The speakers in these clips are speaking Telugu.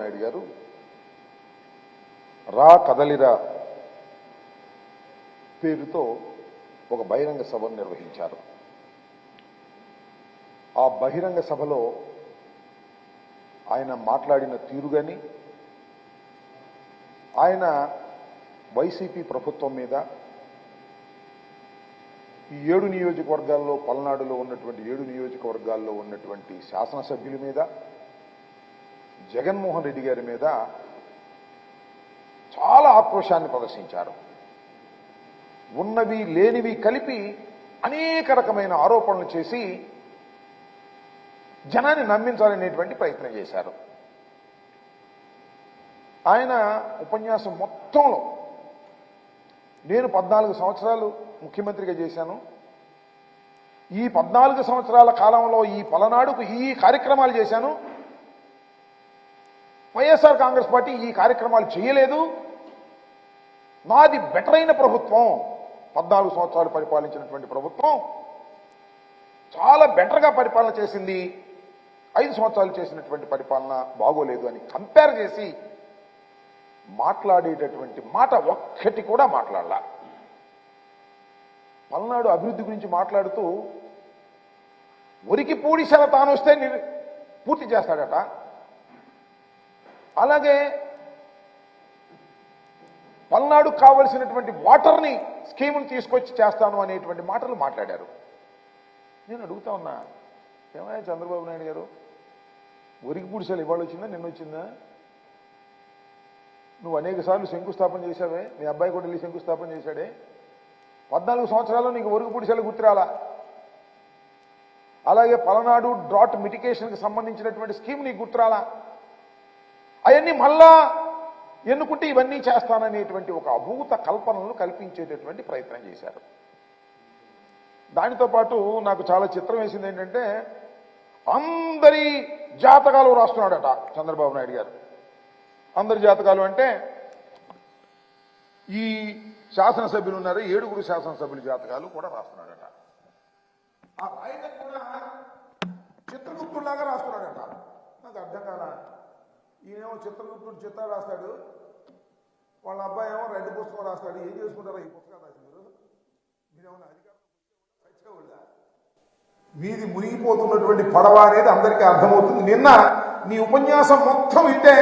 నాయుడు గారు రా కదలిరా పేరుతో ఒక బహిరంగ సభను నిర్వహించారు. ఆ బహిరంగ సభలో ఆయన మాట్లాడిన తీరుగాని, ఆయన వైసీపీ ప్రభుత్వం మీద, ఈ 7 నియోజకవర్గాల్లో, పల్నాడులో ఉన్నటువంటి 7 నియోజకవర్గాల్లో ఉన్నటువంటి శాసనసభ్యుల మీద, జగన్మోహన్ రెడ్డి గారి మీద చాలా ఆక్రోశాన్ని ప్రదర్శించారు. ఉన్నవి లేనివి కలిపి అనేక రకమైన ఆరోపణలు చేసి జనాన్ని నమ్మించాలనేటువంటి ప్రయత్నం చేశారు. ఆయన ఉపన్యాసం మొత్తంలో నేను 14 సంవత్సరాలు ముఖ్యమంత్రిగా చేశాను, ఈ 14 సంవత్సరాల కాలంలో ఈ పలనాడుకు ఈ కార్యక్రమాలు చేశాను, వైఎస్ఆర్ కాంగ్రెస్ పార్టీ ఈ కార్యక్రమాలు చేయలేదు, నాది బెటర్ అయిన ప్రభుత్వం, 14 సంవత్సరాలు పరిపాలించినటువంటి ప్రభుత్వం చాలా బెటర్గా పరిపాలన చేసింది, 5 సంవత్సరాలు చేసినటువంటి పరిపాలన బాగోలేదు అని కంపేర్ చేసి మాట్లాడేటటువంటి మాట ఒక్కటి కూడా మాట్లాడాల. పల్నాడు అభివృద్ధి గురించి మాట్లాడుతూ ఒరికి పూడిసెల తాను వస్తే పూర్తి చేస్తాడట, అలాగే పల్నాడుకు కావలసినటువంటి వాటర్ని స్కీమును తీసుకొచ్చి చేస్తాను అనేటువంటి మాటలు మాట్లాడారు. నేను అడుగుతా ఉన్నా, ఏమయ్యా చంద్రబాబు నాయుడు గారు, ఒరికి పూడిసెలు ఇవాళ వచ్చిందా నిన్న వచ్చిందా? నువ్వు అనేక సార్లు శంకుస్థాపన చేశావే, మీ అబ్బాయి కూడా వెళ్ళి శంకుస్థాపన చేశాడే, 14 సంవత్సరాల్లో నీకు ఒరికి పూడిసెలు గుర్తురాలా? అలాగే పలనాడు డ్రాట్ మిటిగేషన్కి సంబంధించినటువంటి స్కీమ్ నీకు గుర్తురాలా? అవన్నీ మళ్ళా ఎన్నుకుంటే ఇవన్నీ చేస్తాననేటువంటి ఒక అభూత కల్పనలు కల్పించేటటువంటి ప్రయత్నం చేశారు. దానితో పాటు నాకు చాలా చిత్రం వేసింది ఏంటంటే, అందరి జాతకాలు రాస్తున్నాడట చంద్రబాబు నాయుడు గారు. అందరి జాతకాలు అంటే ఈ శాసనసభ్యులు ఉన్నారు, 7 శాసనసభ్యుల జాతకాలు కూడా రాస్తున్నాడట. ఆ రాయడం కూడా చిత్రగుప్తులాగా రాస్తున్నాడట. నాకు అర్థం కాల. ఈయనేమో చిత్రగుప్తుడు చిత్రాలు రాస్తాడు, వాళ్ళ అబ్బాయి ఏమో రెడ్డి పుస్తకం రాస్తాడు. ఏం చేసుకుంటారో ఈ పుస్తకాలు రాసి మీరేమన్నా అధికారం వీధి మునిగిపోతున్నటువంటి పడవ అనేది అందరికీ అర్థమవుతుంది. నిన్న నీ ఉపన్యాసం మొత్తం వింటే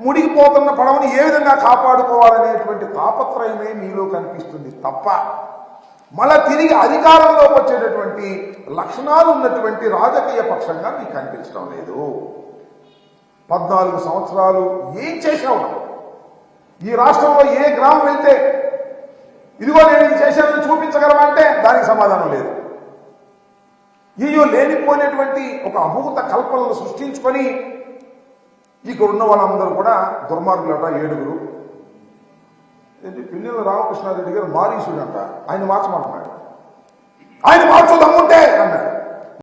మునిగిపోతున్న పడవని ఏ విధంగా కాపాడుకోవాలనేటువంటి తాపత్రయమే మీలో కనిపిస్తుంది తప్ప మళ్ళా తిరిగి అధికారంలోకి వచ్చేటటువంటి లక్షణాలు ఉన్నటువంటి రాజకీయ పక్షంగా మీకు కనిపించడం లేదు. 14 సంవత్సరాలు ఏం చేశావు? ఈ రాష్ట్రంలో ఏ గ్రామం వెళ్తే ఇదిగో నేను ఇది చేశానని చూపించగలవా అంటే దానికి సమాధానం లేదు. ఈయో లేనిపోయినటువంటి ఒక అభూత కల్పనలు సృష్టించుకొని ఇక్కడ ఉన్న వాళ్ళందరూ కూడా దుర్మార్గులట. 7 ఏంటి పిల్లల రామకృష్ణారెడ్డి గారు మారీసుడంట, ఆయన మార్చమంటున్నాడు. ఆయన మార్చు దమ్ముంటే అన్నాడు.